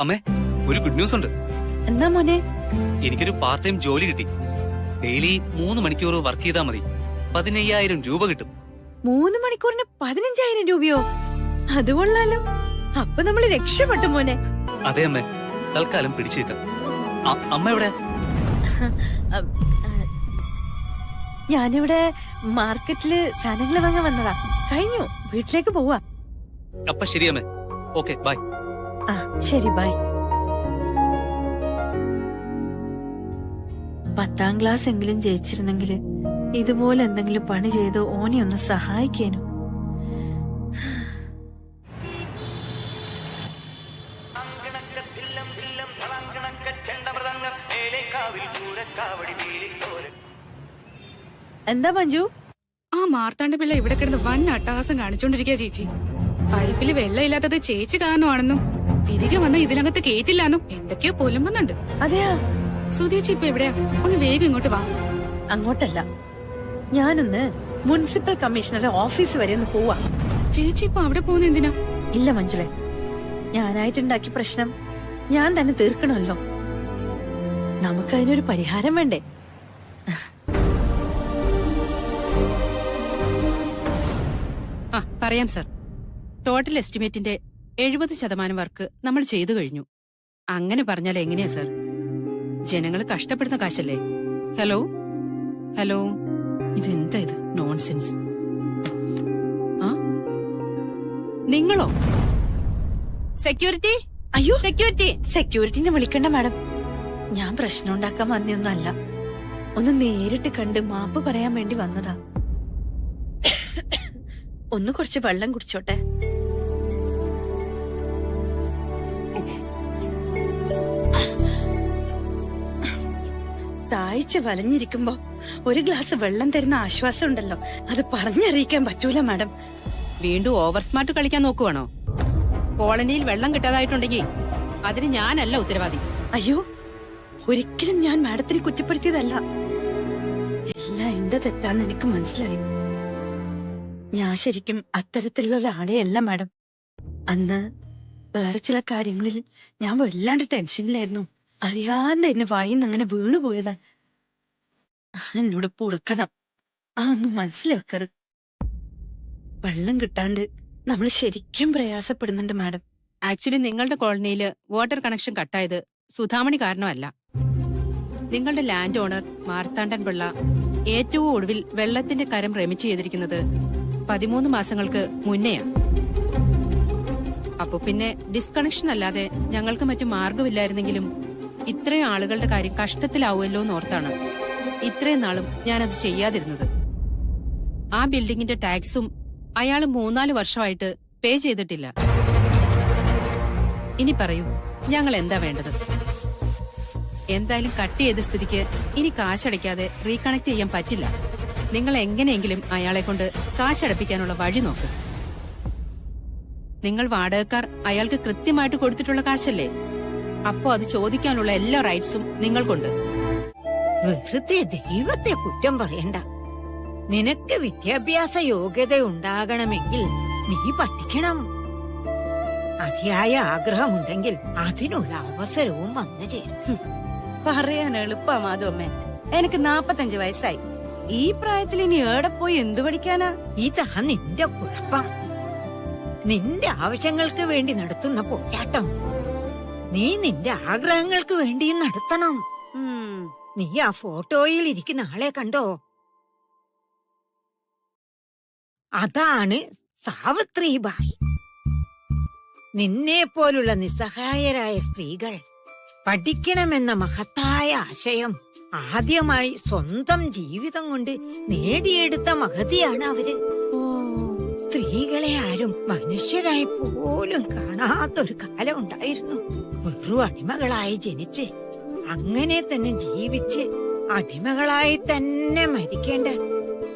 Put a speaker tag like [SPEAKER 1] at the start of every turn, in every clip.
[SPEAKER 1] അമ്മേ, ഒരു good news ഉണ്ട്.
[SPEAKER 2] എന്താ മോനെ?
[SPEAKER 1] എനിക്കൊരു പാർട്ട് ടൈം ജോലി കിട്ടി. ഡെയിലി 3 മണിക്കൂർ വർക്ക് ചെയ്താൽ മതി. 15,000 രൂപ കിട്ടും.
[SPEAKER 2] 3 മണിക്കൂറിന് 15,000 രൂപയോ? അത് കൊള്ളാലോ. അപ്പൊ നമ്മള് രക്ഷപ്പെട്ടു മോനെ.
[SPEAKER 1] അതെ അമ്മേ, തൽക്കാലം പിടിച്ചേക്കാം. അമ്മ എവിടെ?
[SPEAKER 2] ഞാനിവിടെ മാർക്കറ്റില് സാധനങ്ങൾ വാങ്ങാൻ വന്നതാ. കഴിഞ്ഞു, വീട്ടിലേക്ക് പോവാ.
[SPEAKER 1] അപ്പൊ ശരി അമ്മേ. Okay, bye.
[SPEAKER 2] ആ ശരി, ബൈ. 10ാം ക്ലാസ് എങ്കിലും ജയിച്ചിരുന്നെങ്കിൽ ഇതുപോലെ എന്തെങ്കിലും പണി ചെയ്ത് ഓനെ ഒന്ന് സഹായിക്കാനും. എന്താ മഞ്ജു?
[SPEAKER 3] ആ മാർത്താണ്ഡ പിള്ള ഇവിടെ കിടന്ന് വൻ അട്ടഹാസം കാണിച്ചോണ്ടിരിക്കുക ചേച്ചി. പൈപ്പില് വെള്ളം ഇല്ലാത്തത് ചേച്ചി കാരണമാണെന്നും തിരികെ വന്ന ഇതിനകത്ത് കേറ്റില്ലാന്നും എന്തൊക്കെയോ പൊലുമ്പുന്നുണ്ട്.
[SPEAKER 2] അതെയാ?
[SPEAKER 3] സുധേച്ചി ഇപ്പൊ എവിടെയാ? ഒന്ന് വേഗം ഇങ്ങോട്ട് വാ.
[SPEAKER 2] അങ്ങോട്ടല്ല, ഞാനൊന്ന് മുനിസിപ്പൽ കമ്മീഷണറുടെ ഓഫീസ് വരെ ഒന്ന് പോവാ.
[SPEAKER 3] ചേച്ചി ഇപ്പൊ അവിടെ പോകുന്ന എന്തിനാ?
[SPEAKER 2] ഇല്ല മഞ്ജുളെ, ഞാനായിട്ടുണ്ടാക്കിയ പ്രശ്നം ഞാൻ തന്നെ തീർക്കണമല്ലോ. നമുക്കതിനൊരു പരിഹാരം വേണ്ടേ?
[SPEAKER 4] പറയാം സർ. ടോട്ടൽ എസ്റ്റിമേറ്റിന്റെ 70% വർക്ക് നമ്മൾ ചെയ്തു കഴിഞ്ഞു. അങ്ങനെ പറഞ്ഞാൽ എങ്ങനെയാ സർ? ജനങ്ങൾ കഷ്ടപ്പെടുന്ന കാശല്ലേ? ഹലോ ഹലോ, ഇതെന്താ ഇത്? നോൺസെൻസ്. ആ, നിങ്ങളോ? സെക്യൂരിറ്റി,
[SPEAKER 2] അയ്യോ,
[SPEAKER 4] സെക്യൂരിറ്റി.
[SPEAKER 2] സെക്യൂരിറ്റിനെ വിളിക്കണ്ട മാഡം. ഞാൻ പ്രശ്നം ഉണ്ടാക്കാൻ വന്നൊന്നല്ല. ഒന്ന് നേരിട്ട് കണ്ട് മാപ്പ് പറയാൻ വേണ്ടി വന്നതാ. ഒന്ന് കുറച്ച് വെള്ളം കുടിച്ചോട്ടെ. താഴ്ച വലഞ്ഞിരിക്കുമ്പോ ഒരു ഗ്ലാസ് വെള്ളം തരുന്ന ആശ്വാസം ഉണ്ടല്ലോ, അത് പറഞ്ഞറിയിക്കാൻ പറ്റൂല മാഡം.
[SPEAKER 4] വീണ്ടും ഓവർ സ്മാർട്ട് കളിക്കാൻ നോക്കുവാണോ? കോളനിയിൽ വെള്ളം കിട്ടാതായിട്ടുണ്ടെങ്കിൽ അതിന് ഞാനല്ല ഉത്തരവാദി.
[SPEAKER 2] അയ്യോ, ഒരിക്കലും ഞാൻ മാഡത്തിനെ കുറ്റപ്പെടുത്തിയതല്ല. എല്ലാം എന്റെ തെറ്റാന്ന് എനിക്ക് മനസ്സിലായി. ഞാൻ ശരിക്കും അത്തരത്തിലുള്ള ഒരാളെയല്ല മാഡം. അന്ന് വേറെ ചില കാര്യങ്ങളിൽ ഞാൻ വല്ലാണ്ട് ടെൻഷനിലായിരുന്നു. അറിയാതെ എന്നെ വായിന്ന് അങ്ങനെ വീണുപോയതാ. എന്നോട് പൊറുക്കണം. അതൊന്നും മനസ്സിലാക്കറ്. വെള്ളം കിട്ടാണ്ട് നമ്മൾ ശരിക്കും പ്രയാസപ്പെടുന്നുണ്ട് മാഡം.
[SPEAKER 4] ആക്ച്വലി നിങ്ങളുടെ കോളനിയില് വാട്ടർ കണക്ഷൻ കട്ടായത് സുധാമണി കാരണമല്ല. നിങ്ങളുടെ ലാൻഡ് ഓണർ മാർത്താണ്ഡൻ പിള്ള ഏറ്റവും ഒടുവിൽ വെള്ളത്തിന്റെ കരം റെമിറ്റ് ചെയ്തിരിക്കുന്നത് 13 മാസങ്ങൾക്ക് മുന്നെയാ. അപ്പൊ പിന്നെ ഡിസ്കണക്ഷൻ അല്ലാതെ ഞങ്ങൾക്ക് മറ്റു മാർഗമില്ലായിരുന്നെങ്കിലും ഇത്രയും ആളുകളുടെ കാര്യം കഷ്ടത്തിലാവുമല്ലോ എന്നോർത്താണ് ഇത്രയും നാളും ഞാനത് ചെയ്യാതിരുന്നത്. ആ ബിൽഡിങ്ങിന്റെ ടാക്സും അയാള് 3-4 വർഷമായിട്ട് പേ ചെയ്തിട്ടില്ല. ഇനി പറയൂ, ഞങ്ങൾ എന്താ വേണ്ടത്? എന്തായാലും കട്ട് ചെയ്ത സ്ഥിതിക്ക് ഇനി കാശടയ്ക്കാതെ റീകണക്ട് ചെയ്യാൻ പറ്റില്ല. നിങ്ങൾ എങ്ങനെയെങ്കിലും അയാളെ കൊണ്ട് കാശടപ്പിക്കാനുള്ള വഴി നോക്ക്. നിങ്ങൾ വാടകക്കാർ അയാൾക്ക് കൃത്യമായിട്ട് കൊടുത്തിട്ടുള്ള കാശല്ലേ? അപ്പോ അത് ചോദിക്കാനുള്ള എല്ലാ റൈറ്റ്സും നിങ്ങൾക്കുണ്ട്.
[SPEAKER 5] വെറുതെ ദൈവത്തെ കുറ്റം പറയണ്ട. നിനക്ക് വിദ്യാഭ്യാസ യോഗ്യത ഉണ്ടാകണമെങ്കിൽ നീ പഠിക്കണം. അതിയായ ആഗ്രഹമുണ്ടെങ്കിൽ അതിനുള്ള അവസരവും വന്നു ചേരും.
[SPEAKER 2] പറയാൻ എളുപ്പമാതോമ്മേ. എനിക്ക് 45 വയസ്സായി. ഈ പ്രായത്തിൽ ഇനി ഏടെ പോയി എന്തു പഠിക്കാനാ?
[SPEAKER 5] ഇതാ നിന്റെ കുഴപ്പം. നിന്റെ ആവശ്യങ്ങൾക്ക് വേണ്ടി നടത്തുന്ന പോരാട്ടം നീ നിന്റെ ആഗ്രഹങ്ങൾക്ക് വേണ്ടി നടത്തണം. നീ ആ ഫോട്ടോയിൽ ഇരിക്കുന്ന ആളെ കണ്ടോ? അതാണ് സാവിത്രിബായി. നിന്നെ പോലുള്ള നിസ്സഹായരായ സ്ത്രീകൾ പഠിക്കണമെന്ന മഹത്തായ ആശയം ആദ്യമായി സ്വന്തം ജീവിതം കൊണ്ട് നേടിയെടുത്ത മഹതിയാണ് അവര്. സ്ത്രീകളെ ആരും മനുഷ്യരായി പോലും കാണാത്തൊരു കാലം ഉണ്ടായിരുന്നു. വെറു അടിമകളായി ജനിച്ച് അങ്ങനെ തന്നെ ജീവിച്ച് അടിമകളായി തന്നെ മരിക്കേണ്ട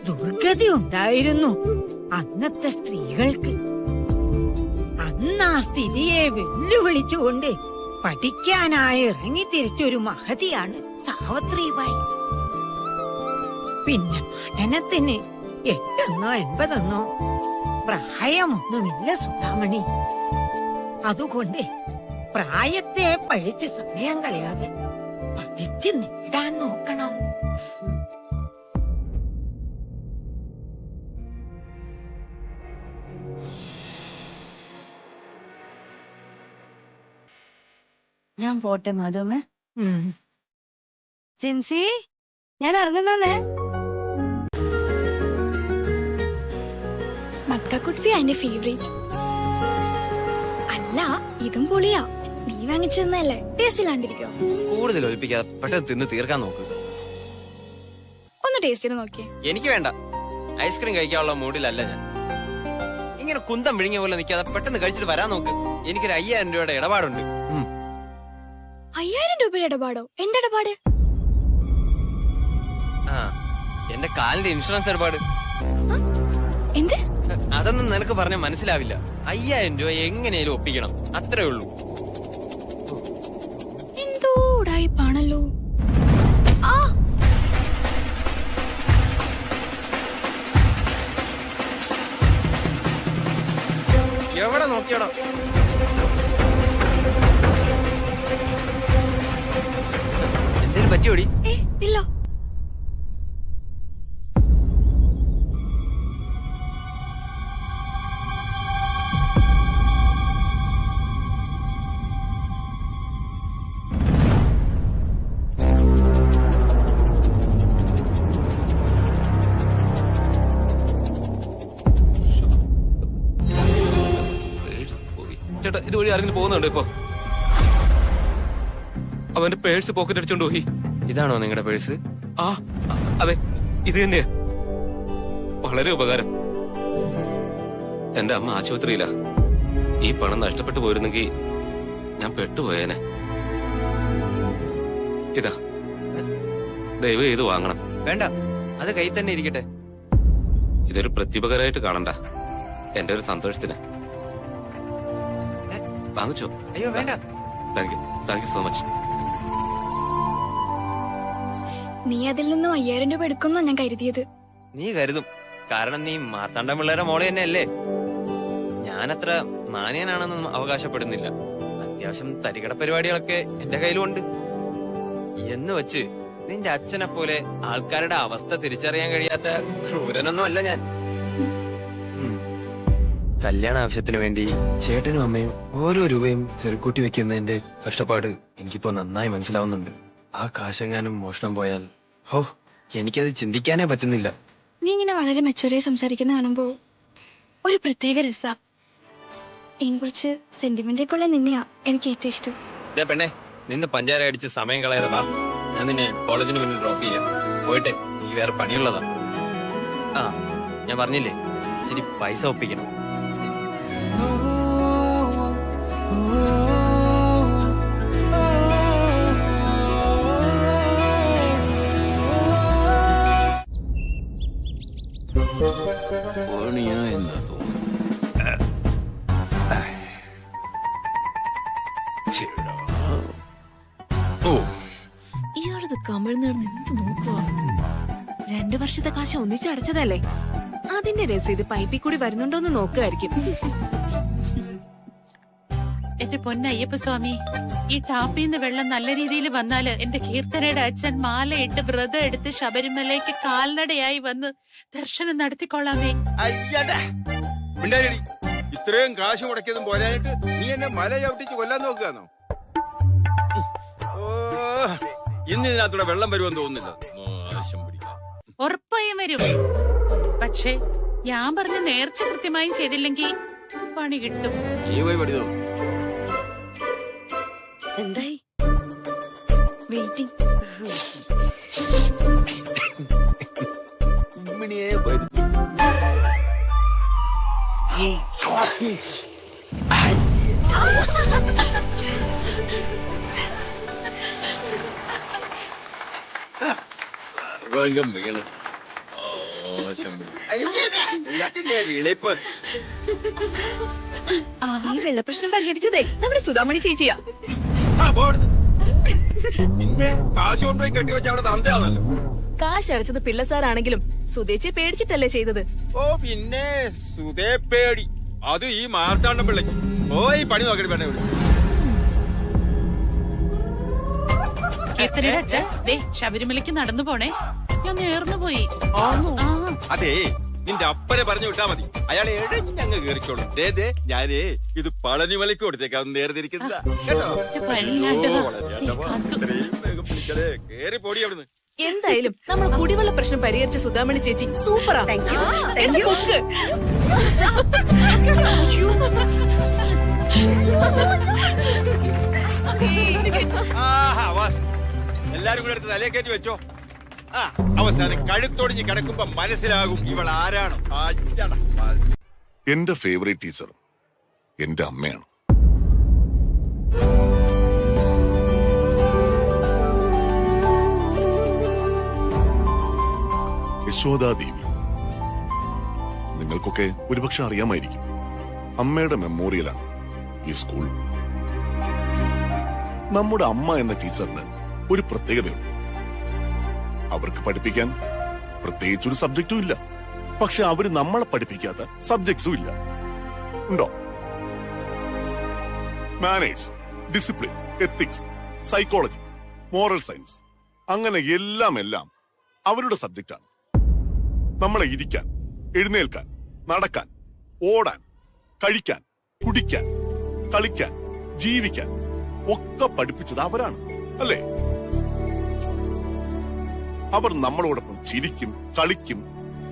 [SPEAKER 5] ദുർഗതി ഉണ്ടായിരുന്നു അന്നത്തെ സ്ത്രീകൾക്ക്. അന്ന് ആ സ്ഥിതിയെ വെല്ലുവിളിച്ചുകൊണ്ട് പഠിക്കാനായി ഇറങ്ങി തിരിച്ചൊരു മഹതിയാണ് സാവിത്രിബായി. പിന്നെ പഠനത്തിന് 8 9 പ്രായമൊന്നുമില്ല സുധാമണി. അതുകൊണ്ട് പ്രായത്തെ പഴിച്ച് സമയം കളയാതെ പഠിച്ച് നേടാൻ നോക്കണം.
[SPEAKER 2] ഞാൻ പോട്ടെ മാധവമ്മേ.
[SPEAKER 6] ജിൻസി, ഞാൻ ഇറങ്ങുന്നേ.
[SPEAKER 7] മക്ക കുൽഫി എന്റെ ഫേവറേറ്റ്. അല്ല, ഇതും പൊളിയാ. നീ വാങ്ങിച്ചെന്നല്ലേ, ടേസ്റ്റ് ഇല്ലാണ്ടിരിക്കോ?
[SPEAKER 8] കൂടുതൽ ഒലിപ്പിക്കാതെ പെട്ടെന്ന് തിന്ന് തീർക്കാൻ നോക്ക്.
[SPEAKER 7] ഒന്ന് ടേസ്റ്റ് ചെയ്ത് നോക്കിയേ.
[SPEAKER 8] എനിക്ക് വേണ്ട, ഐസ്ക്രീം കഴിക്കാനുള്ള മൂഡിലല്ല ഞാൻ. ഇങ്ങനെ കുന്തം വിഴുങ്ങിയ പോലെ നിൽക്കാതെ പെട്ടെന്ന് കഴിച്ചിട്ട് വരാൻ നോക്ക്. എനിക്കൊരു 5000 രൂപയുടെ ഇടപാടുണ്ട്.
[SPEAKER 7] 5000 രൂപയുടെ ഇടപാടോ? എന്തിടപാട്?
[SPEAKER 8] ആ, എന്റെ കാലിന്റെ ഇൻഷുറൻസ് ഇടപാട്.
[SPEAKER 7] എന്ത്?
[SPEAKER 8] അതൊന്നും നിനക്ക് പറഞ്ഞാൽ മനസ്സിലാവില്ല. 5000 രൂപ എങ്ങനെയാലും ഒപ്പിക്കണം, അത്രേ ഉള്ളൂ.
[SPEAKER 7] എന്തോ ഉടായിപ്പാണല്ലോ. ആ,
[SPEAKER 8] എവിടെ നോക്കിയാടോ? എന്തേലും പറ്റിയോടി?
[SPEAKER 7] ഇല്ല.
[SPEAKER 1] ചേട്ടാ, ഇതുവഴി ആരെങ്കിലും പോകുന്നുണ്ടോ ഇപ്പൊ? അവന്റെ പേഴ്സ് പോക്കറ്റ് അടിച്ചോണ്ട് പോയി.
[SPEAKER 8] ഇതാണോ നിങ്ങളുടെ പേഴ്സ്?
[SPEAKER 1] ആ, അതെ, ഇത് തന്നെയാ. വളരെ ഉപകാരം. എന്റെ അമ്മ ആശുപത്രിയിലാ. ഈ പണം നഷ്ടപ്പെട്ടു പോയിരുന്നെങ്കിൽ ഞാൻ പെട്ടുപോയേനെ. ഇതാ, ദയവ് ചെയ്ത് വാങ്ങണം.
[SPEAKER 8] വേണ്ട, അത് കയ്യിൽ തന്നെ ഇരിക്കട്ടെ.
[SPEAKER 1] ഇതൊരു പ്രത്യുപകാരമായിട്ട് കാണണ്ട, എന്റെ ഒരു സന്തോഷത്തിന്. വാങ്ങിച്ചോ?
[SPEAKER 8] അയ്യോ വേണ്ട.
[SPEAKER 1] Thank you so much.
[SPEAKER 7] നീ അതിൽ നിന്നും 5000 രൂപ എടുക്കുന്ന ഞാൻ കരുതിയത്.
[SPEAKER 8] നീ കരുതും, കാരണം നീ മാർത്താണ്ഡ പിള്ളേരെ മോളെ തന്നെ അല്ലേ. ഞാനത്ര മാന്യനാണെന്നൊന്നും അവകാശപ്പെടുന്നില്ല. അത്യാവശ്യം തരികട പരിപാടികളൊക്കെ എന്റെ കയ്യിലുണ്ട്. എന്ന് വെച്ച് നിന്റെ അച്ഛനെ പോലെ ആൾക്കാരുടെ അവസ്ഥ തിരിച്ചറിയാൻ കഴിയാത്ത ക്രൂരനൊന്നും അല്ല ഞാൻ. കല്യാണ ആവശ്യത്തിന് വേണ്ടി ചേട്ടനും അമ്മയും ഓരോ രൂപയും ചെറുക്കൂട്ടി വെക്കുന്നതിന്റെ കഷ്ടപ്പാട് എനിക്കിപ്പോ നന്നായി മനസ്സിലാവുന്നുണ്ട്. ആ കാശെങ്ങാനും മോഷണം പോയാൽ ഹോ, എനിക്കത് ചിന്തിക്കാനേ പറ്റുന്നില്ല.
[SPEAKER 7] നീ ഇങ്ങനെ വളരെ മെച്ചൂരായി സംസാരിക്കുന്ന കാണുമ്പോ ഒരു പ്രത്യേക രസാ. ഇതിനെ കുറിച്ച് സെന്റിമെന്റൊക്കെ ഉള്ള നിന്നെയാ എനിക്ക് ഏറ്റവും ഇഷ്ടം.
[SPEAKER 8] പെണ്ണെ, നിന്ന് പഞ്ചാര അടിച്ച് സമയം കളയാതെ ഞാൻ നിന്നെ കോളേജിന് മുന്നിൽ ഡ്രോപ്പ് ചെയ്യാം. പോയിട്ടെ, നീ വേറെ പണിയുള്ളതാ. ആ, ഞാൻ പറഞ്ഞില്ലേ, ഇച്ചിരി പൈസ ഒപ്പിക്കണം.
[SPEAKER 1] എന്നാ തോന്നുന്നു.
[SPEAKER 6] ഇയാളത് കമിഴ്ന്നിടന്ന് എന്ത് നോക്കുവാ? 2 വർഷത്തെ കാശ് ഒന്നിച്ചടച്ചതല്ലേ? അതിന്റെ രസീത് പൈപ്പിൽ കൂടി വരുന്നുണ്ടോന്ന് നോക്കുമായിരിക്കും.
[SPEAKER 4] എന്റെ പൊന്നയ്യപ്പ സ്വാമി, ഈ ടാപ്പിൽ നിന്ന് വെള്ളം നല്ല രീതിയിൽ വന്നാല് എന്റെ കീർത്തനയുടെ അച്ഛൻ മാലയിട്ട് വ്രതം എടുത്ത് ശബരിമലയ്ക്ക് കാൽനടയായി വന്ന് ദർശനം നടത്തിക്കൊള്ളാമേ.
[SPEAKER 9] ഇത്രയും കാശ് മുടക്കിയതും പോരായിട്ട് നീ എന്നെ മല ചവിട്ടിച്ച് കൊല്ലാൻ നോക്കുകയാണോ? ഇന്ന് ഇതിനകത്തൂടെ വെള്ളം വരുമെന്ന് തോന്നുന്നില്ല.
[SPEAKER 4] ഉറപ്പായും വരും. പക്ഷേ ഞാൻ പറഞ്ഞ നേർച്ച കൃത്യമായും ചെയ്തില്ലെങ്കിൽ പണി കിട്ടും.
[SPEAKER 9] നീ പോയി പഠിത്തോ?
[SPEAKER 6] എന്തായി?
[SPEAKER 7] വെയിറ്റിംഗ്.
[SPEAKER 6] ഈ വെള്ളപ്രശ്നം പരിഹരിച്ചതേ നമ്മുടെ സുധാമണി ചേച്ചിയാ.
[SPEAKER 9] കാശ് കൊണ്ടുപോയി കെട്ടിവെച്ച അവിടെ തന്തയാണല്ലോ.
[SPEAKER 6] കാശ് അടച്ചത് പിള്ള സാറാണെങ്കിലും സുധേച്ചിയെ പേടിച്ചിട്ടല്ലേ ചെയ്തത്?
[SPEAKER 9] ഓ പിന്നെ സുധേ പേടി. അത് ഈ മാർത്താണ്ഡം പിള്ളക്ക്. ഓ ഈ പണി നോക്കടി പെണ്ണെ.
[SPEAKER 10] കീർത്തനയുടെ അച്ഛൻ ദേ ശബരിമലയ്ക്ക് നടന്നു പോണേ. ഞാൻ നേർന്നു പോയി.
[SPEAKER 9] അതെ, നിന്റെ അപ്പനെ പറഞ്ഞു വിട്ടാ മതി. അയാളെ എഴഞ്ഞങ്ങ് കേറിക്കോളും. ഞാനേ ഇത് പളനിമലയ്ക്ക് കൊടുത്തേക്കാം നേർന്നിരിക്കുന്ന കേട്ടോ. കേറി പോടി അവിടുന്ന്.
[SPEAKER 6] എന്തായാലും നമ്മൾ കുടിവെള്ള പ്രശ്നം പരിഹരിച്ച സുധാമണി ചേച്ചി സൂപ്പറാ. എന്റെ ബുക്ക്.
[SPEAKER 9] എല്ലാരും കൂടെ എടുത്ത് തലയെ കയറ്റി വെച്ചോ. അവസാനം കഴുത്തൊടിഞ്ഞ് കിടക്കുമ്പോ മനസ്സിലാകും ഇവൾ ആരാണ്.
[SPEAKER 11] എന്റെ ഫേവറേറ്റ് ടീച്ചർ എന്റെ അമ്മയാണ്. യശോദാദേവി. നിങ്ങൾക്കൊക്കെ ഒരുപക്ഷെ അറിയാമായിരിക്കും, അമ്മയുടെ മെമ്മോറിയലാണ് ഈ സ്കൂൾ. നമ്മുടെ അമ്മ എന്ന ടീച്ചറിന് ഒരു പ്രത്യേകതയുണ്ട്. അവർക്ക് പഠിപ്പിക്കാൻ പ്രത്യേകിച്ചൊരു സബ്ജക്റ്റും ഇല്ല. പക്ഷെ അവര് നമ്മളെ പഠിപ്പിക്കാത്ത സബ്ജക്ട്സും ഇല്ല. ഉണ്ടോ? Manners, discipline, ethics, psychology, moral science, അങ്ങനെ എല്ലാം അവരുടെ സബ്ജക്റ്റാണ്. നമ്മളെ ഇരിക്കാൻ, എഴുന്നേൽക്കാൻ, നടക്കാൻ, ഓടാൻ, കഴിക്കാൻ, കുടിക്കാൻ, കളിക്കാൻ, ജീവിക്കാൻ ഒക്കെ പഠിപ്പിച്ചത് അവരാണ്, അല്ലേ? അവർ നമ്മളോടൊപ്പം ചിരിക്കും, കളിക്കും,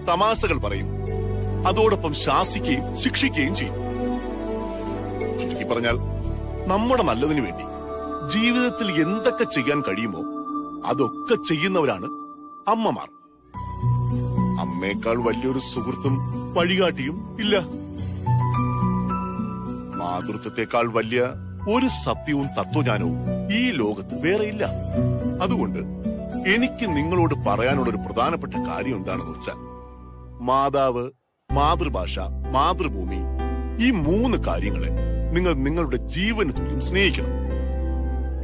[SPEAKER 11] തമാശകൾ പറയും, അതോടൊപ്പം ശാസിക്കുകയും ശിക്ഷിക്കുകയും ചെയ്യും. ചുരുക്കി പറഞ്ഞാൽ നമ്മുടെ നല്ലതിനു വേണ്ടി ജീവിതത്തിൽ എന്തൊക്കെ ചെയ്യാൻ കഴിയുമോ അതൊക്കെ ചെയ്യുന്നവരാണ് അമ്മമാർ. അമ്മയേക്കാൾ വലിയൊരു സുഹൃത്തും വഴികാട്ടിയും ഇല്ല. മാതൃത്വത്തെക്കാൾ വലിയ ഒരു സത്യവും തത്വജ്ഞാനവും ഈ ലോകത്ത് വേറെയില്ല. അതുകൊണ്ട് എനിക്ക് നിങ്ങളോട് പറയാനുള്ള ഒരു പ്രധാനപ്പെട്ട കാര്യം എന്താണെന്ന് വെച്ചാൽ, മാതാവ്, മാതൃഭാഷ, മാതൃഭൂമി, ഈ 3 കാര്യങ്ങളെ നിങ്ങൾ നിങ്ങളുടെ ജീവന് തുല്യം സ്നേഹിക്കണം.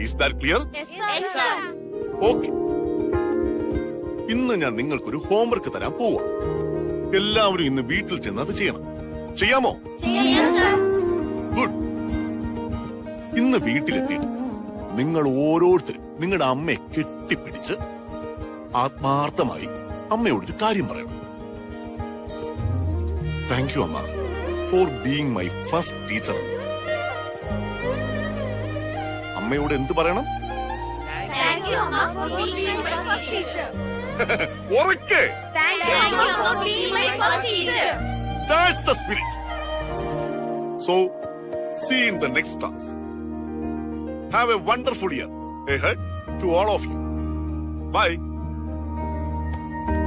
[SPEAKER 11] Is that clear? ഓക്കെ. ഇന്ന് ഞാൻ നിങ്ങൾക്കൊരു ഹോംവർക്ക് തരാൻ പോവാം. എല്ലാവരും ഇന്ന് വീട്ടിൽ ചെന്ന് അത് ചെയ്യണം. ചെയ്യാമോ? ഗുഡ്. ഇന്ന് വീട്ടിലെത്തിയിട്ട് നിങ്ങൾ ഓരോരുത്തരും നിങ്ങളുടെ അമ്മയെ കെട്ടിപ്പിടിച്ച് ആത്മാർത്ഥമായി അമ്മയോടൊരു കാര്യം പറയണം. താങ്ക് യു അമ്മ for being my first teacher. അമ്മയോട് എന്ത് പറയണം? ഉറക്കെ. That's the spirit. So, see you in the next class. Have a wonderful year ahead to all of you. Bye.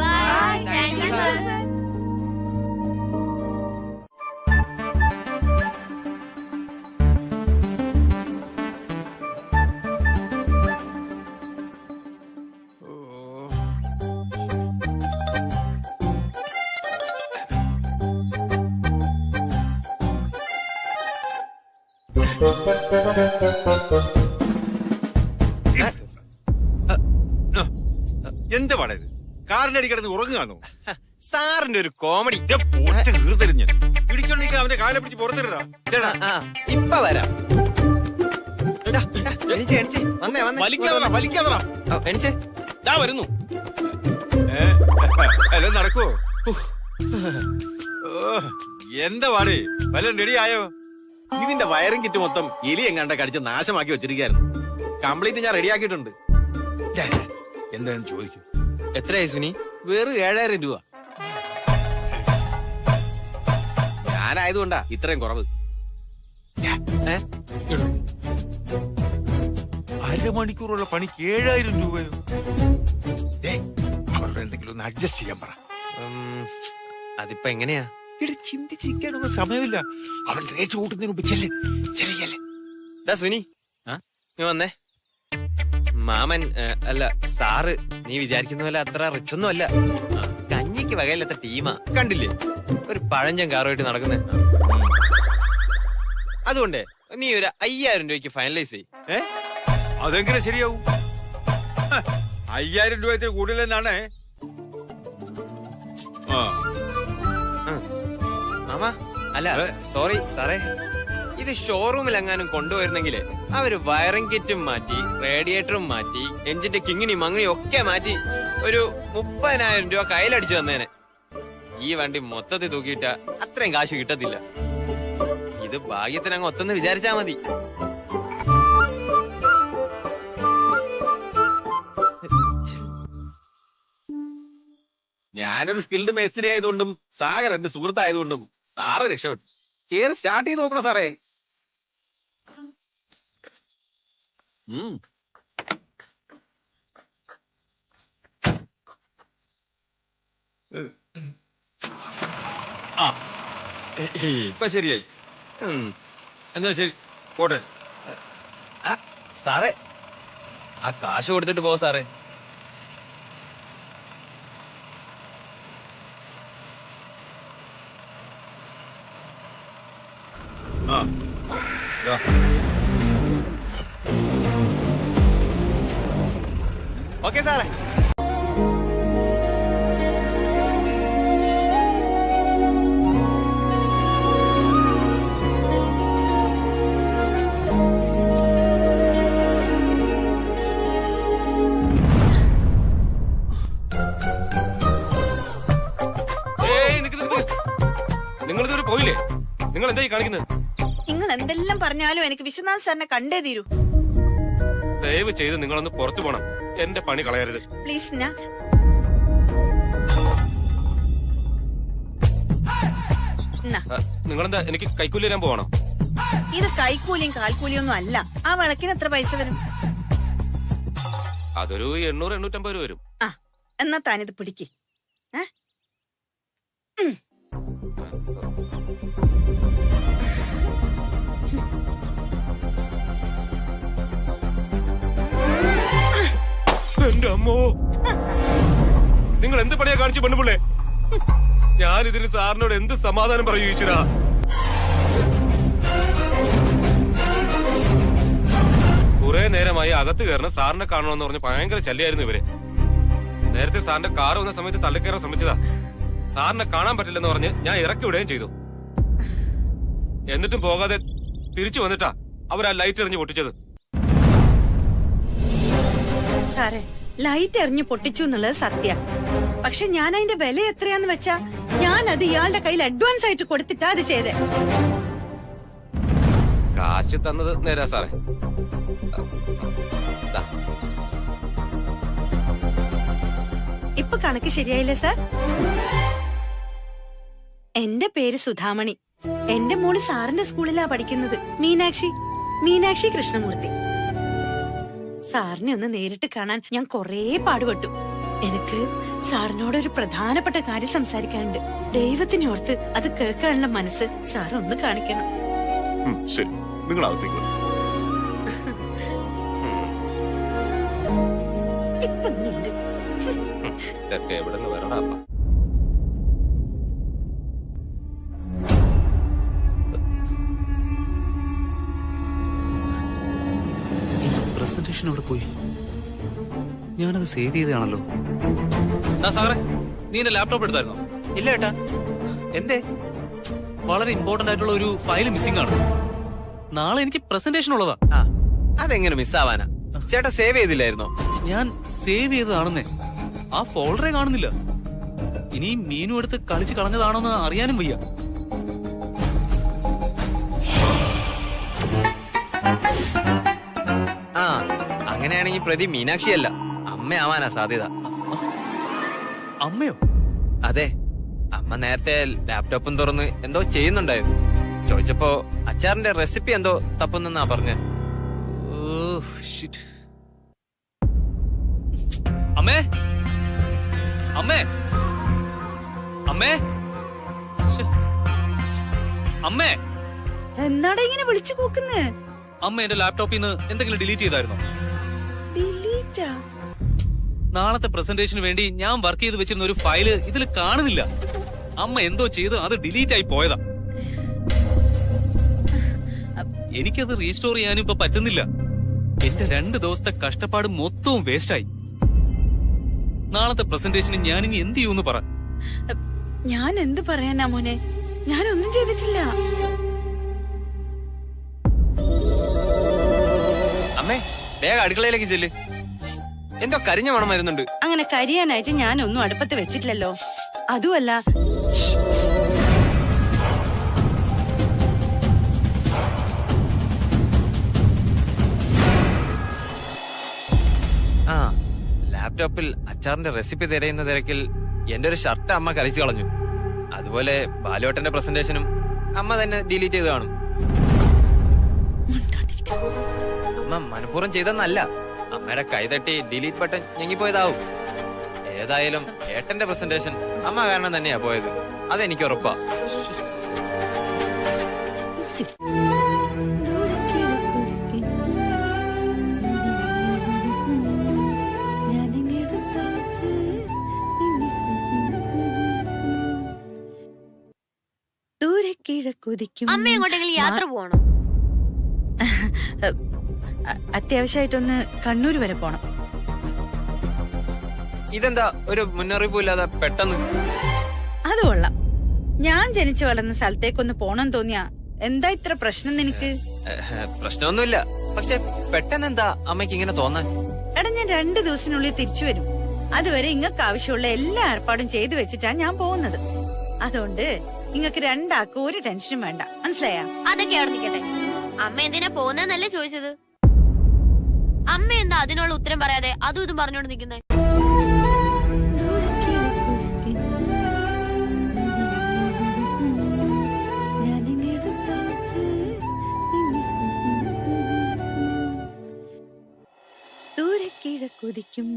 [SPEAKER 7] Bye. Thank you, sir.
[SPEAKER 9] എന്ത് പാടത്? കാറിനടി കിടന്ന് ഉറങ്ങുകയാണോ?
[SPEAKER 8] സാറിന്റെ ഒരു comedy.
[SPEAKER 9] കീർത്തരിഞ്ഞ് പിടിച്ചോണ്ടിരിക്കാൻ അവന്റെ കാലെ പിടിച്ച് പുറത്തിടാ.
[SPEAKER 8] ഇപ്പൊ വരാം. വരുന്നു.
[SPEAKER 9] ഹലോ, നടക്കുവോ? എന്താ പാടേ? വല്ലതും റെഡി ആയോ?
[SPEAKER 8] ഇതിന്റെ വയറിംഗ് കിറ്റ് മൊത്തം എലി എങ്ങാണ്ട കടിച്ച് നാശമാക്കി വെച്ചിരിക്കായിരുന്നു. കംപ്ലീറ്റ് ഞാൻ റെഡിയാക്കിയിട്ടുണ്ട്.
[SPEAKER 9] എന്താന്ന് ചോദിക്കും.
[SPEAKER 8] എത്രയായി സുനി? വെറും 7000 രൂപ. ഞാനായതുകൊണ്ടാ ഇത്രയും കുറവ്.
[SPEAKER 9] അരമണിക്കൂറുള്ള പണിക്ക് 7000 രൂപയോ? അവരുടെ എന്തെങ്കിലും ഒന്ന് അഡ്ജസ്റ്റ് ചെയ്യാൻ പറ.
[SPEAKER 8] അതിപ്പോ എങ്ങനെയാ?
[SPEAKER 9] ഇവിടെ ചിന്തിച്ചിരിക്കാനൊന്നും സമയമില്ല. അവൻ റേറ്റ് കൂട്ടുന്നതിന് മുമ്പ് ചെല്ലേ.
[SPEAKER 8] സുനി, നീ വന്നേ. മാമൻ അല്ല സാറ് നീ വിചാരിക്കുന്ന പോലെ അത്ര റിച്ചൊന്നും അല്ല. കഞ്ഞിക്ക് വകയില്ലാത്ത ടീമാ. കണ്ടില്ലേ ഒരു പഴഞ്ചൻ കാറുമായിട്ട് നടക്കുന്നേ. അതുകൊണ്ട് നീ ഒരു 5000 രൂപയ്ക്ക് ഫൈനലൈസ് ചെയ്യ്.
[SPEAKER 9] അതെങ്ങനെ ശരിയാവും? 5000 രൂപ കൂടുതൽ തന്നെയാണ്.
[SPEAKER 8] മാമ അല്ല സോറി സാറേ. ഇത് ഷോറൂമിൽ എങ്ങാനും കൊണ്ടുവരുന്നെങ്കില് അവര് വയറിംഗ് കിറ്റും മാറ്റി റേഡിയേറ്ററും മാറ്റി എഞ്ചിന്റെ കിങ്ങിണി മങ്ങിണി ഒക്കെ മാറ്റി ഒരു 30,000 രൂപ കയ്യിലടിച്ചു തന്നേനെ. ഈ വണ്ടി മൊത്തത്തിൽ തൂക്കിയിട്ട അത്രയും കാശ് കിട്ടത്തില്ല. ഇത് ഭാഗ്യത്തിനങ്ങ് ഒത്തെന്ന് വിചാരിച്ചാ മതി.
[SPEAKER 9] ഞാനൊരു സ്കിൽഡ് മേസ്ത്രി ആയതുകൊണ്ടും സാഗർ എന്റെ സുഹൃത്തായതുകൊണ്ടും സാറ് രക്ഷപ്പെട്ടു. കേറി സ്റ്റാർട്ട് ചെയ്ത് നോക്കണം സാറേ. ഇപ്പൊ ശരിയായി. എന്നാ ശരി പോട്ടെ.
[SPEAKER 8] സാറേ ആ കാശ് കൊടുത്തിട്ട് പോ സാറേ. ഓക്കെ സാറേ.
[SPEAKER 12] നിങ്ങളിതുവരെ പോയില്ലേ? നിങ്ങൾ എന്തായി കാണിക്കുന്നത്?
[SPEAKER 2] നിങ്ങൾ എന്തെല്ലാം പറഞ്ഞാലും എനിക്ക് വിശ്വനാഥ് സാറിനെ കണ്ടേ തീരൂ.
[SPEAKER 12] ദയവ് ചെയ്ത് നിങ്ങളൊന്ന് പുറത്തു പോണം. എന്റെ പണി കളയരുത്
[SPEAKER 2] പ്ലീസ്.
[SPEAKER 12] നിങ്ങളെന്താ എനിക്ക് കൈക്കൂലി തരാൻ പോവാണോ?
[SPEAKER 2] ഇത് കൈക്കൂലിയും കാൽക്കൂലിയും ഒന്നും അല്ല. ആ വിളക്കിന് എത്ര പൈസ വരും?
[SPEAKER 12] അതൊരു 800-850 രൂപ വരും.
[SPEAKER 2] ആ എന്നാ താനിത് പിടിക്ക്.
[SPEAKER 12] എന്റെ അമ്മോ, നിങ്ങൾ എന്ത് പണിയാ കാണിച്ചു പെണ്ണുപിള്ളേ? ഞാൻ ഇതിന് സാറിനോട് എന്ത് സമാധാനം പറയൂ ഈശ്വരാ? കുറെ നേരമായി അകത്ത് കയറണം, സാറിനെ കാണണമെന്ന് പറഞ്ഞ് ഭയങ്കര ശല്യായിരുന്നു ഇവര്. നേരത്തെ സാറിന്റെ കാർ വന്ന സമയത്ത് തള്ളിക്കയറാൻ ശ്രമിച്ചതാ. സാറിനെ കാണാൻ പറ്റില്ലെന്ന് പറഞ്ഞ് ഞാൻ ഇറക്കി വിടുകയും ചെയ്തു. എന്നിട്ടും പോകാതെ തിരിച്ചു വന്നിട്ടാ അവർ ആ ലൈറ്റ് എറിഞ്ഞ് പൊട്ടിച്ചത്.
[SPEAKER 2] സാറേ, ലൈറ്റ് എറിഞ്ഞ് പൊട്ടിച്ചു എന്നുള്ളത് സത്യ. പക്ഷെ ഞാൻ അതിന്റെ വില എത്രയാന്ന് വെച്ചാ ഞാൻ അത് ഇയാളുടെ കയ്യിൽ അഡ്വാൻസ് ആയിട്ട് കൊടുത്തിട്ടാ അത് ചെയ്തേ.
[SPEAKER 12] കാശ് തന്നത് നേരാ സാറേ.
[SPEAKER 2] ഇപ്പൊ കണക്ക് ശരിയായില്ലേ സാർ? എന്റെ പേര് സുധാമണി. എന്റെ മോള് സാറിന്റെ സ്കൂളിലാ പഠിക്കുന്നത്. മീനാക്ഷി കൃഷ്ണമൂർത്തി. സാറിനെ ഒന്ന് നേരിട്ട് കാണാൻ ഞാൻ കൊറേ പാടുപെട്ടു. എനിക്ക് സാറിനോട് ഒരു പ്രധാനപ്പെട്ട കാര്യം സംസാരിക്കാനുണ്ട്. ദൈവത്തിനെ ഓർത്ത് അത് കേൾക്കാനുള്ള മനസ്സ് സാർ ഒന്ന് കാണിക്കണം.
[SPEAKER 11] ശരി, നിങ്ങൾ അകത്തേക്ക് വരൂ.
[SPEAKER 2] ഇപ്പൊ ഉണ്ട്.
[SPEAKER 12] ഇതൊക്കെ എവിടെ നിന്ന് വരണ?
[SPEAKER 1] പ്രസന്റേഷൻ അവിടെ പോയി. ഞാനത് സേവ് ചെയ്തതാണല്ലോ. സാറേ, നീ എന്റെ ലാപ്ടോപ്പ് എടുത്തായിരുന്നോ?
[SPEAKER 8] ഇല്ല ഏട്ടാ. എന്തേ?
[SPEAKER 1] വളരെ ഇമ്പോർട്ടന്റ് ആയിട്ടുള്ള ഒരു ഫയൽ മിസ്സിംഗ് ആണ്. നാളെ എനിക്ക് പ്രസന്റേഷൻ ഉള്ളതാ.
[SPEAKER 8] അതെങ്ങനെ മിസ്സാവാനാ? ചേട്ടാ സേവ് ചെയ്തില്ലായിരുന്നോ?
[SPEAKER 1] ഞാൻ സേവ് ചെയ്തതാണെന്നേ. ആ ഫോൾഡറെ കാണുന്നില്ല. ഇനി മീനും എടുത്ത് കളിച്ച് കളഞ്ഞതാണോന്ന് അറിയാനും വയ്യ.
[SPEAKER 8] ആ, അങ്ങനെയാണെങ്കിൽ പ്രതി മീനാക്ഷിയല്ല, അമ്മയാവാനാ സാധ്യത.
[SPEAKER 1] അമ്മയോ?
[SPEAKER 8] അതെ, അമ്മ നേരത്തെ ലാപ്ടോപ്പും തുറന്ന് എന്തോ ചെയ്യുന്നുണ്ടായിരുന്നു. ചോദിച്ചപ്പോ അച്ചാറിന്റെ റെസിപ്പി എന്തോ തപ്പുന്നെന്നാ പറഞ്ഞ്.
[SPEAKER 1] അമ്മേ, അമ്മേ, അമ്മേ, അമ്മേ,
[SPEAKER 2] എന്താടാ ഇങ്ങനെ വിളിച്ചു കൂക്കുന്നേ?
[SPEAKER 1] അമ്മ എന്റെ ലാപ്ടോപ്പിൽ നിന്ന് എന്തെങ്കിലും ഡിലീറ്റ് ചെയ്തായിരുന്നോ?
[SPEAKER 2] ഡിലീറ്റാ?
[SPEAKER 1] നാളത്തെ പ്രസന്റേഷന് വേണ്ടി ഞാൻ വർക്ക് ചെയ്ത് വെച്ചിരുന്ന ഒരു ഫയല് ഇതിൽ കാണുന്നില്ല. അമ്മ എന്തോ ചെയ്ത് അത് ഡിലീറ്റ് ആയി പോയതാ. എനിക്കത് റീസ്റ്റോർ ചെയ്യാനും ഇപ്പൊ പറ്റുന്നില്ല. എന്റെ 2 ദിവസത്തെ കഷ്ടപ്പാട് മൊത്തവും വേസ്റ്റായി. നാളത്തെ പ്രസന്റേഷന് ഞാനിനി എന്ത് ചെയ്യൂന്ന് പറ.
[SPEAKER 2] ഞാൻ എന്ത് പറയാനാ മോനെ? ഞാനൊന്നും ചെയ്തിട്ടില്ല.
[SPEAKER 8] വേഗം അടുക്കളയിലേക്ക് ചെല്ല്. എന്തോ കരിഞ്ഞ മണം വരുന്നുണ്ട്.
[SPEAKER 2] അങ്ങനെ കരിയാനായിട്ട് ഞാനൊന്നും അടുപ്പത്ത് വെച്ചിട്ടില്ലല്ലോ. അതുമല്ല,
[SPEAKER 8] ആ ലാപ്ടോപ്പിൽ അച്ചാറിന്റെ റെസിപ്പി തിരയുന്ന തിരക്കിൽ എന്റെ ഒരു ഷർട്ട് അമ്മ കരിച്ചു കളഞ്ഞു. അതുപോലെ ബാലുവേട്ടന്റെ പ്രസന്റേഷനും അമ്മ തന്നെ ഡിലീറ്റ് ചെയ്ത് കാണും. അമ്മ മനഃപൂർവ്വം ചെയ്തെന്നല്ല, അമ്മയുടെ കൈതട്ടി ഡിലീറ്റ് ബട്ടൺ ഞെങ്ങിപ്പോയതാവും. ഏതായാലും ഏട്ടന്റെ പ്രസന്റേഷൻ അമ്മ കാരണം തന്നെയാ പോയത്, അതെനിക്ക് ഉറപ്പാ.
[SPEAKER 13] അമ്മ എങ്ങോട്ടെങ്കിലും യാത്ര പോകണം?
[SPEAKER 2] അത്യാവശ്യമായിട്ടൊന്ന് കണ്ണൂർ വരെ പോണം.
[SPEAKER 8] ഇതെന്താ ഒരു മുന്നറിയിപ്പും ഇല്ലാതെ പെട്ടെന്ന്?
[SPEAKER 2] അത് കൊള്ളാം. ഞാൻ ജനിച്ചു വളർന്ന സ്ഥലത്തേക്കൊന്ന് പോണം തോന്നിയാ എന്താ ഇത്ര പ്രശ്നം നിനക്ക്?
[SPEAKER 8] പ്രശ്നമൊന്നുമില്ല, പക്ഷെ പെട്ടെന്ന് എന്താ അമ്മയ്ക്ക് ഇങ്ങനെ തോന്നാൻ?
[SPEAKER 2] എടാ, ഞാൻ 2 ദിവസത്തിനുള്ളിൽ തിരിച്ചു വരും. അതുവരെ ഇങ്ങക്ക് ആവശ്യമുള്ള എല്ലാ ഏർപ്പാടും ചെയ്തു വെച്ചിട്ടാ ഞാൻ പോകുന്നത്. അതുകൊണ്ട് ഇങ്ങക്ക് രണ്ടാക്കും ഒരു ടെൻഷനും വേണ്ട, മനസ്സിലായാ?
[SPEAKER 13] അതൊക്കെ അവിടെ നിൽക്കട്ടെ. അമ്മ എന്തിനാ പോകുന്നല്ലേ ചോദിച്ചത്? അമ്മ എന്താ അതിനുള്ള ഉത്തരം പറയാതെ അതും ഇതും പറഞ്ഞോണ്ട് നിൽക്കുന്നേ?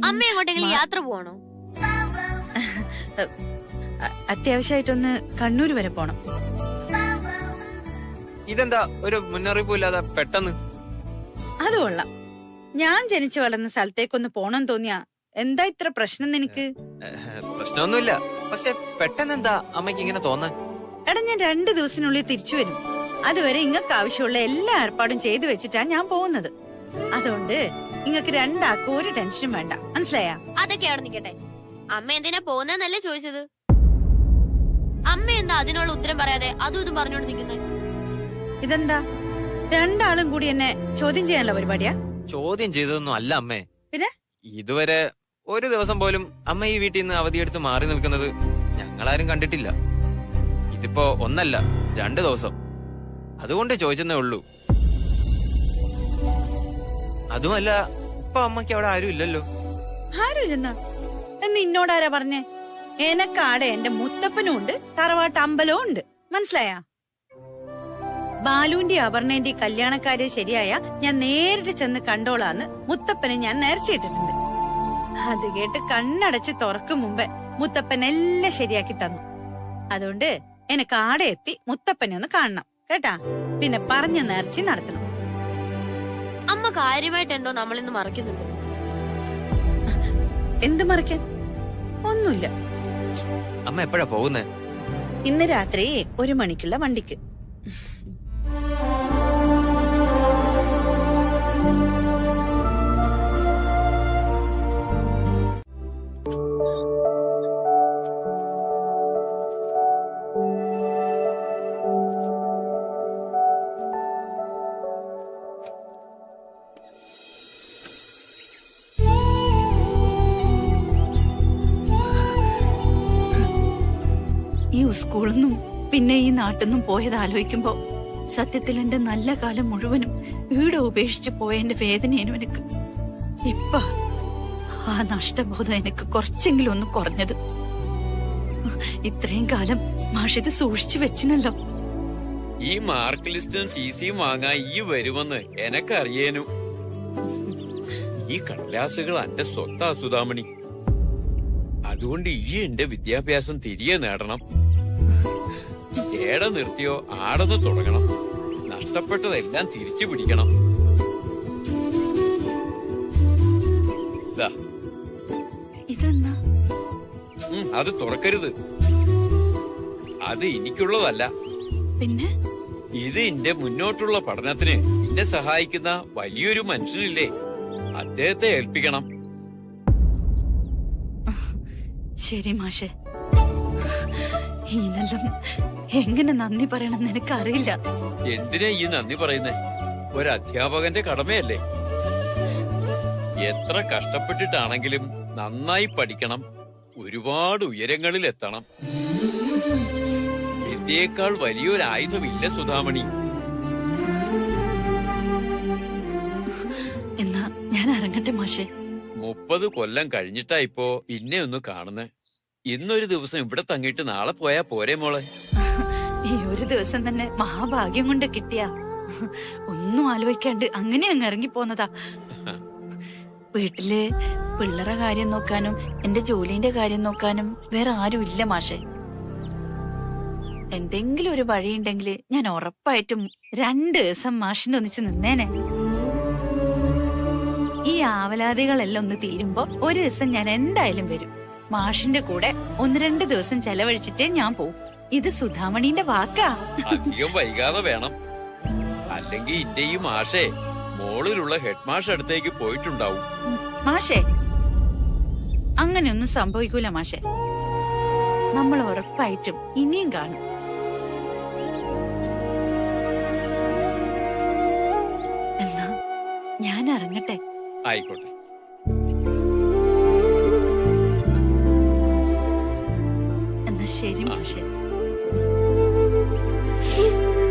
[SPEAKER 13] അമ്മ എങ്ങോട്ടെങ്കിലും യാത്ര പോകണോ?
[SPEAKER 2] അത്യാവശ്യമായിട്ടൊന്ന് കണ്ണൂർ വരെ പോണം.
[SPEAKER 8] ഇതെന്താ ഒരു മുന്നറിയിപ്പും ഇല്ലാതെ പെട്ടെന്ന്?
[SPEAKER 2] അത് കൊള്ളാം. ഞാൻ ജനിച്ചു വളർന്ന സ്ഥലത്തേക്കൊന്ന് പോണം തോന്നിയാ എന്താ ഇത്ര പ്രശ്നം നിനക്ക്?
[SPEAKER 8] പ്രശ്നമൊന്നുമില്ല, പക്ഷെ പെട്ടെന്ന് എന്താ അമ്മയ്ക്ക് ഇങ്ങനെ തോന്നാൻ?
[SPEAKER 2] എടാ, ഞാൻ 2 ദിവസത്തിനുള്ളിൽ തിരിച്ചു വരും. അതുവരെ ഇങ്ങക്ക് ആവശ്യമുള്ള എല്ലാ ഏർപ്പാടും ചെയ്തു വെച്ചിട്ടാ ഞാൻ പോകുന്നത്. അതുകൊണ്ട് ഇങ്ങക്ക് രണ്ടാക്കും ഒരു ടെൻഷനും വേണ്ട, മനസ്സിലായാ?
[SPEAKER 13] അതൊക്കെ അവിടെ നിൽക്കട്ടെ. അമ്മ എന്തിനാ പോകുന്നല്ലേ ചോദിച്ചത്? അമ്മ എന്താ അതിനുള്ള ഉത്തരം പറയാതെ അതും ഇതും പറഞ്ഞോണ്ട് നിൽക്കുന്നേ?
[SPEAKER 2] ഇതെന്താ രണ്ടാളും കൂടി എന്നെ ചോദ്യം ചെയ്യാനുള്ള പരിപാടിയാ?
[SPEAKER 8] ചോദ്യം ചെയ്തതൊന്നും അല്ല അമ്മേ.
[SPEAKER 2] പിന്നെ
[SPEAKER 8] ഇതുവരെ ഒരു ദിവസം പോലും അമ്മ ഈ വീട്ടിൽ നിന്ന് അവധിയെടുത്ത് മാറി നിൽക്കുന്നത് ഞങ്ങളാരും കണ്ടിട്ടില്ല. ഇതിപ്പോ 1 അല്ല 2 ദിവസം. അതുകൊണ്ട് ചോദിച്ചെന്നേ ഉള്ളൂ. അതുമല്ല, ഇപ്പൊ അമ്മയ്ക്ക് അവിടെ ആരും ഇല്ലല്ലോ.
[SPEAKER 2] ആരുമില്ലെന്നാ? എന്ന് ഇന്നോടാരാ പറഞ്ഞേ? എനക്കാടെ എന്റെ മുത്തപ്പനും ഉണ്ട്, തറവാട്ട് അമ്പലവും ഉണ്ട്, മനസ്സിലായാ? ബാലുവിന്റെ അപർണേന്റെ കല്യാണക്കാരെ ശരിയായ ഞാൻ നേരിട്ട് ചെന്ന് കണ്ടോളാന്ന് മുത്തപ്പനെ ഞാൻ നേർച്ചയിട്ടിട്ടുണ്ട്. അത് കേട്ട് കണ്ണടച്ച് തുറക്കും മുമ്പേ മുത്തപ്പൻ എല്ലാം ശരിയാക്കി തന്നു. അതുകൊണ്ട് എനിക്ക് ആടെ എത്തി മുത്തപ്പനെ ഒന്ന് കാണണം കേട്ടാ. പിന്നെ പറഞ്ഞ നേർച്ച നടത്തണം.
[SPEAKER 13] അമ്മ കാര്യമായിട്ട് എന്തോ നമ്മളിന്ന് മറക്കുന്നുണ്ട്.
[SPEAKER 2] എന്ത് മറക്കാൻ? ഒന്നുമില്ല.
[SPEAKER 8] അമ്മ എപ്പോഴാ പോകുന്നേ?
[SPEAKER 2] ഇന്ന് രാത്രി 1 മണിക്കുള്ള വണ്ടിക്ക്. ഈ സ്കൂളിൽ നിന്നും പിന്നെ ഈ നാട്ടിൽ നിന്നും പോയത് ആലോചിക്കുമ്പോ സത്യത്തിൽ എന്റെ നല്ല കാലം മുഴുവനും വീട് ഉപേക്ഷിച്ച് പോയ എന്റെ വേദനയേനും എനിക്ക് ഇപ്പൊ ആ നഷ്ടബോധം എനിക്ക് കുറച്ചെങ്കിലും ഒന്ന് കുറഞ്ഞത്. ഇത്രയും കാലം മാഷിത് സൂക്ഷിച്ചു വെച്ചിനല്ലോ.
[SPEAKER 1] ഈ മാർക്ക് ലിസ്റ്റും TCയും വാങ്ങാൻ ഈ വരുമെന്ന് എനക്കറിയേനു. ഈ കടലാസുകൾ എന്റെ സ്വത്താ സുധാമണി. അതുകൊണ്ട് ഈ എന്റെ വിദ്യാഭ്യാസം തിരികെ നേടണം. ഏടെ നിർത്തിയോ ആടന്ന് തുടങ്ങണം. നഷ്ടപ്പെട്ടതെല്ലാം തിരിച്ചു പിടിക്കണം.
[SPEAKER 2] ഇതെന്നാ?
[SPEAKER 1] അത് തുറക്കരുത്. അത് എനിക്കുള്ളതല്ല.
[SPEAKER 2] പിന്നെ
[SPEAKER 1] ഇത് എന്റെ മുന്നോട്ടുള്ള പഠനത്തിന് എന്നെ സഹായിക്കുന്ന വലിയൊരു മനുഷ്യനില്ലേ, അദ്ദേഹത്തെ ഏൽപ്പിക്കണം.
[SPEAKER 2] ശരി മാഷെ. ഈനെല്ലാം എങ്ങനെ നന്ദി പറയണമെന്ന് എനിക്കറിയില്ല.
[SPEAKER 1] എന്തിനാ ഈ നന്ദി പറയുന്നേ? ഒരു അധ്യാപകന്റെ കടമയല്ലേ.
[SPEAKER 14] എത്ര കഷ്ടപ്പെട്ടിട്ടാണെങ്കിലും നന്നായി പഠിക്കണം, ഒരുപാട് ഉയരങ്ങളിൽ എത്തണം. വിദ്യയേക്കാൾ വലിയൊരു ആയുധമില്ല സുധാമണി.
[SPEAKER 2] എന്നാ ഞാൻ ഇറങ്ങട്ടെ മാഷെ.
[SPEAKER 14] 30 കൊല്ലം കഴിഞ്ഞിട്ടാ ഇപ്പോ പിന്നെ ഒന്ന് കാണുന്നേ. ഇന്നൊരു ദിവസം ഇവിടെ തങ്ങിയിട്ട് നാളെ പോയാ പോരെ മോളെ?
[SPEAKER 2] ഈ ഒരു ദിവസം തന്നെ മഹാഭാഗ്യം കൊണ്ട് കിട്ടിയ ഒന്നും ആലോചിക്കാണ്ട് അങ്ങനെ അങ്ങ് ഇറങ്ങി പോന്നതാ. വീട്ടില് പിള്ളേരെ കാര്യം നോക്കാനും എന്റെ ജോലിന്റെ കാര്യം നോക്കാനും വേറെ ആരും ഇല്ല മാഷെ. എന്തെങ്കിലും ഒരു വഴിയുണ്ടെങ്കിൽ ഞാൻ ഉറപ്പായിട്ടും 2 ദിവസം മാഷിന്റെ ഒന്നിച്ച് നിന്നേനെ. ഈ ആവലാതികളെല്ലാം ഒന്ന് തീരുമ്പോ ഒരു ദിവസം ഞാൻ എന്തായാലും വരും. മാഷിന്റെ കൂടെ 1-2 ദിവസം ചെലവഴിച്ചിട്ടേ ഞാൻ പോവും. ഇത് സുധാമണീന്റെ വാക്കാ.
[SPEAKER 14] അധികം വൈകാതെ വേണം, അല്ലെങ്കിൽ ഇന്റെ ഈ മാഷേ മോളിലുള്ള ഹെഡ് മാഷ് അടുത്തേക്ക് പോയിട്ടുണ്ടാവും.
[SPEAKER 2] മാഷേ, അങ്ങനെയൊന്നും സംഭവിക്കൂല മാഷേ. നമ്മൾ ഉറപ്പായിട്ടും ഇനിയും കാണും. എന്നാ ഞാൻ ഇറങ്ങട്ടെ.
[SPEAKER 14] ആയിക്കോട്ടെ.